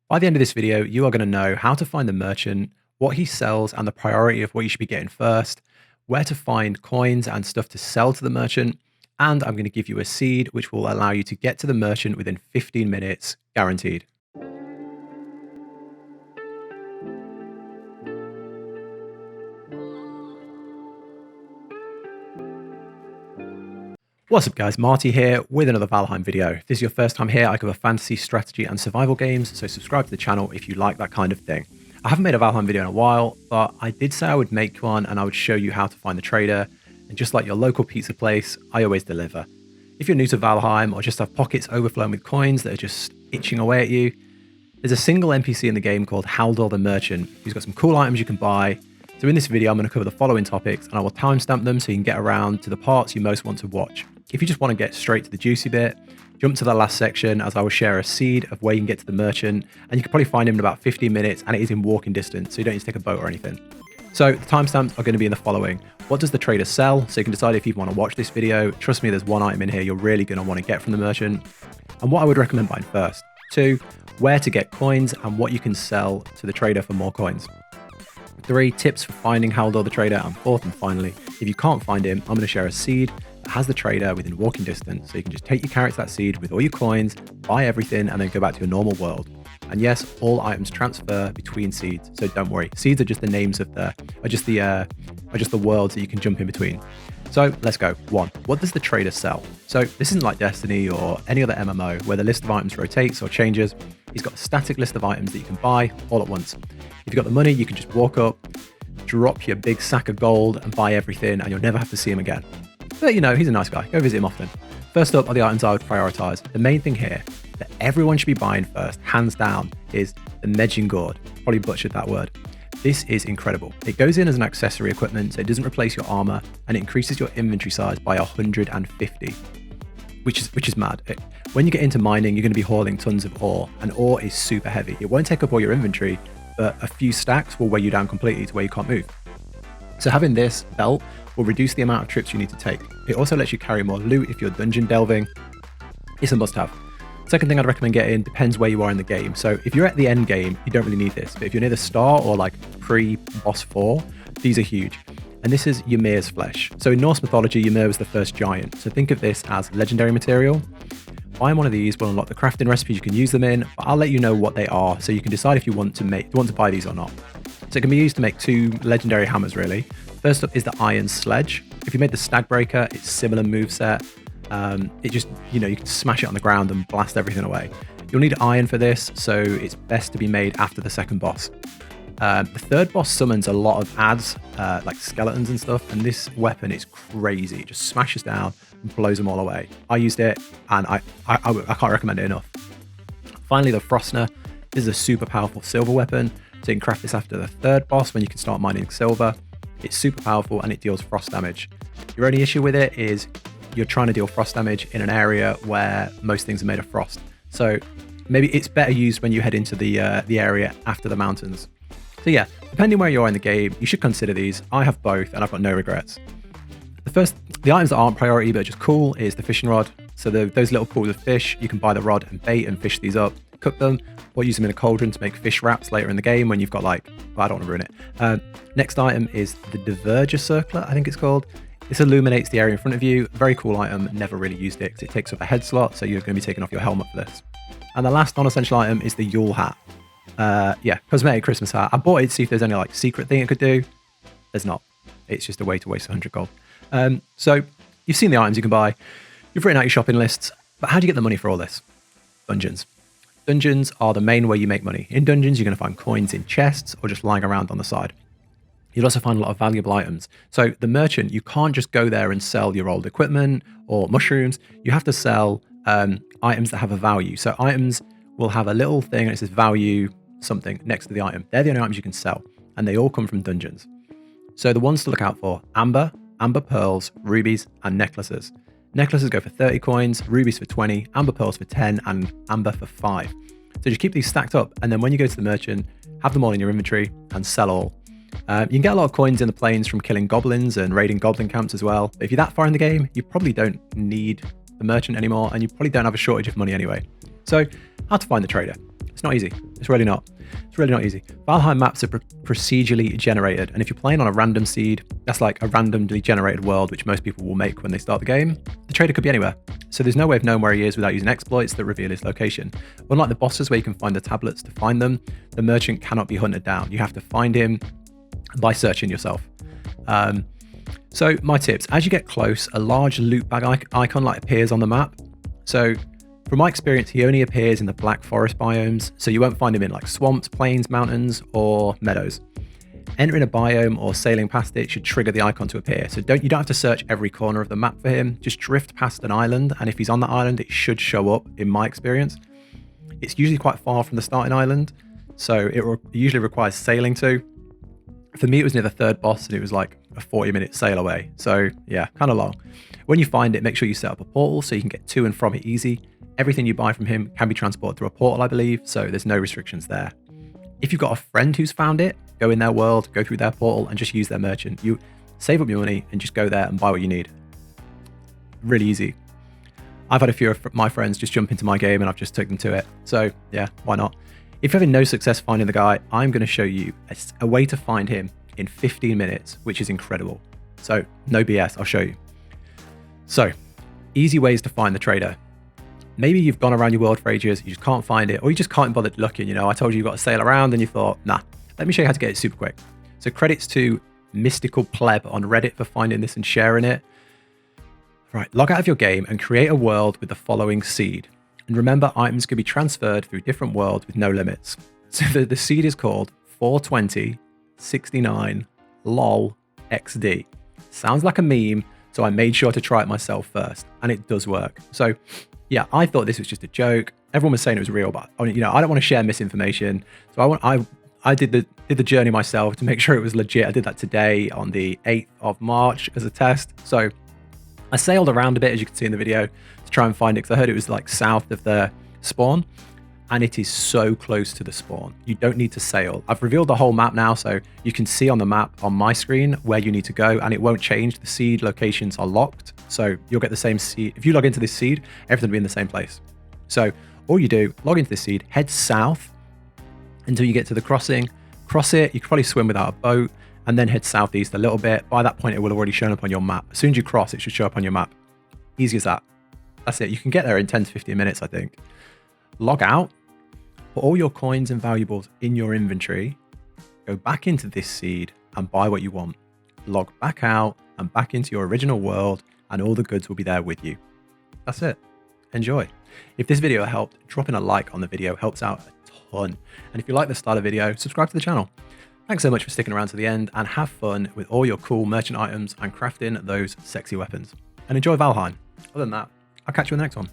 By the end of this video, you are going to know how to find the merchant, what he sells and the priority of what you should be getting first, where to find coins and stuff to sell to the merchant, and I'm going to give you a seed which will allow you to get to the merchant within 15 minutes, guaranteed. What's up guys, Marty here with another Valheim video. If this is your first time here, I cover fantasy, strategy and survival games, so subscribe to the channel if you like that kind of thing. I haven't made a Valheim video in a while, but I did say I would make one and I would show you how to find the trader, and just like your local pizza place, I always deliver. If you're new to Valheim or just have pockets overflowing with coins that are just itching away at you, there's a single NPC in the game called Haldor the Merchant, who's got some cool items you can buy. So in this video, I'm going to cover the following topics and I will timestamp them so you can get around to the parts you most want to watch. If you just want to get straight to the juicy bit, jump to the last section as I will share a seed of where you can get to the merchant, and you can probably find him in about 15 minutes and it is in walking distance, so you don't need to take a boat or anything. So the timestamps are going to be in the following. What does the trader sell? So you can decide if you want to watch this video. Trust me, there's one item in here you're really going to want to get from the merchant. And what I would recommend buying first. 2, where to get coins and what you can sell to the trader for more coins. 3, tips for finding Haldor the trader. And 4th and finally, if you can't find him, I'm going to share a seed that has the trader within walking distance, so you can just take your character to that seed with all your coins, buy everything, and then go back to your normal world. And yes, all items transfer between seeds, so don't worry. Seeds are just the names of the worlds that you can jump in between. So let's go. 1, what does the trader sell? So this isn't like Destiny or any other MMO where the list of items rotates or changes. He's got a static list of items that you can buy all at once. If you've got the money, you can just walk up, drop your big sack of gold and buy everything, and you'll never have to see him again. But you know, he's a nice guy. Go visit him often. First up are the items I would prioritize. The main thing here that everyone should be buying first, hands down, is the Medjing Gourd. Probably butchered that word. This is incredible. It goes in as an accessory equipment, so it doesn't replace your armor, and it increases your inventory size by 150, which is mad. When you get into mining, you're going to be hauling tons of ore, and ore is super heavy. It won't take up all your inventory, but a few stacks will weigh you down completely to where you can't move. So having this belt will reduce the amount of trips you need to take. It also lets you carry more loot if you're dungeon delving. It's a must-have. Second thing I'd recommend getting depends where you are in the game. So if you're at the end game, you don't really need this. But if you're near the start or like pre-boss 4, these are huge. And this is Ymir's flesh. So in Norse mythology, Ymir was the first giant. So think of this as legendary material. Buying one of these will unlock the crafting recipes you can use them in, but I'll let you know what they are so you can decide if you want to buy these or not. So it can be used to make 2 legendary hammers really. First up is the Iron Sledge. If you made the Stag Breaker, it's similar moveset. It just, you can smash it on the ground and blast everything away. You'll need iron for this, so it's best to be made after the second boss. The third boss summons a lot of adds, like skeletons and stuff, and this weapon is crazy. It just smashes down and blows them all away. I used it, and I can't recommend it enough. Finally, the Frostner. This is a super powerful silver weapon, so you can craft this after the third boss when you can start mining silver. It's super powerful and it deals frost damage. Your only issue with it is you're trying to deal frost damage in an area where most things are made of frost. So maybe it's better used when you head into the area after the mountains. So yeah, depending where you are in the game, you should consider these. I have both and I've got no regrets. The items that aren't priority but are just cool is the fishing rod. So those little pools of fish, you can buy the rod and bait and fish these up, cook them, or use them in a cauldron to make fish wraps later in the game when you've got I don't want to ruin it. Next item is the Diverger Circlet, I think it's called. This illuminates the area in front of you. Very cool item, never really used it because it takes up a head slot, so you're going to be taking off your helmet for this. And the last non-essential item is the Yule Hat. Yeah, cosmetic Christmas hat. I bought it to see if there's any secret thing it could do. There's not. It's just a way to waste 100 gold. So you've seen the items you can buy. You've written out your shopping lists, but how do you get the money for all this? Dungeons. Dungeons are the main way you make money. In dungeons, you're going to find coins in chests or just lying around on the side. You'll also find a lot of valuable items. So the merchant, you can't just go there and sell your old equipment or mushrooms. You have to sell items that have a value. So items will have a little thing and it says value something next to the item. They're the only items you can sell, and they all come from dungeons. So the ones to look out for: amber pearls, rubies, and necklaces. Necklaces go for 30 coins, rubies for 20, amber pearls for 10, and amber for 5. So just keep these stacked up, and then when you go to the merchant, have them all in your inventory and sell all. You can get a lot of coins in the plains from killing goblins and raiding goblin camps as well. But if you're that far in the game, you probably don't need the merchant anymore, and you probably don't have a shortage of money anyway. So how to find the trader. It's not easy. It's really not. It's really not easy. Valheim maps are procedurally generated, and if you're playing on a random seed, that's like a randomly generated world, which most people will make when they start the game. The trader could be anywhere, so there's no way of knowing where he is without using exploits that reveal his location. Unlike the bosses where you can find the tablets to find them, the merchant cannot be hunted down. You have to find him by searching yourself. So my tips, as you get close, a large loot bag icon like appears on the map. So from my experience, he only appears in the Black Forest biomes, so you won't find him in like swamps, plains, mountains, or meadows. Entering a biome or sailing past it should trigger the icon to appear. So you don't have to search every corner of the map for him. Just drift past an island, and if he's on that island, it should show up, in my experience. It's usually quite far from the starting island, so it usually requires sailing to. For me, it was near the third boss, and it was like a 40-minute sail away. So yeah, kind of long. When you find it, make sure you set up a portal so you can get to and from it easy. Everything you buy from him can be transported through a portal, I believe, so there's no restrictions there. If you've got a friend who's found it, go in their world, go through their portal, and just use their merchant. You save up your money and just go there and buy what you need. Really easy. I've had a few of my friends just jump into my game and I've just took them to it. So yeah, why not? If you're having no success finding the guy, I'm going to show you a way to find him in 15 minutes, which is incredible. So no BS, I'll show you. So easy ways to find the trader. Maybe you've gone around your world for ages, you just can't find it, or you just can't bother looking. You know, I told you you've got to sail around and you thought, nah, let me show you how to get it super quick. So credits to Mystical Pleb on Reddit for finding this and sharing it. Right, log out of your game and create a world with the following seed. And remember, items can be transferred through different worlds with no limits. So the seed is called 42069 lol XD. Sounds like a meme, so I made sure to try it myself first, and it does work. So yeah, I thought this was just a joke. Everyone was saying it was real, but you know, I don't want to share misinformation. So I did the journey myself to make sure it was legit. I did that today on the 8th of March as a test. So I sailed around a bit, as you can see in the video, to try and find it, because I heard it was like south of the spawn, and it is so close to the spawn. You don't need to sail. I've revealed the whole map now, so you can see on the map on my screen where you need to go, and it won't change. The seed locations are locked, so you'll get the same seed. If you log into this seed, everything will be in the same place. So all you do, log into this seed, head south until you get to the crossing, cross it. You can probably swim without a boat, and then head southeast a little bit. By that point, it will already shown up on your map. As soon as you cross, it should show up on your map. Easy as that. That's it. You can get there in 10 to 15 minutes, I think. Log out, put all your coins and valuables in your inventory, go back into this seed and buy what you want. Log back out and back into your original world, and all the goods will be there with you. That's it. Enjoy. If this video helped, dropping a like on the video helps out a ton. And if you like the style of video, subscribe to the channel. Thanks so much for sticking around to the end, and have fun with all your cool merchant items and crafting those sexy weapons. And enjoy Valheim. Other than that, I'll catch you in the next one.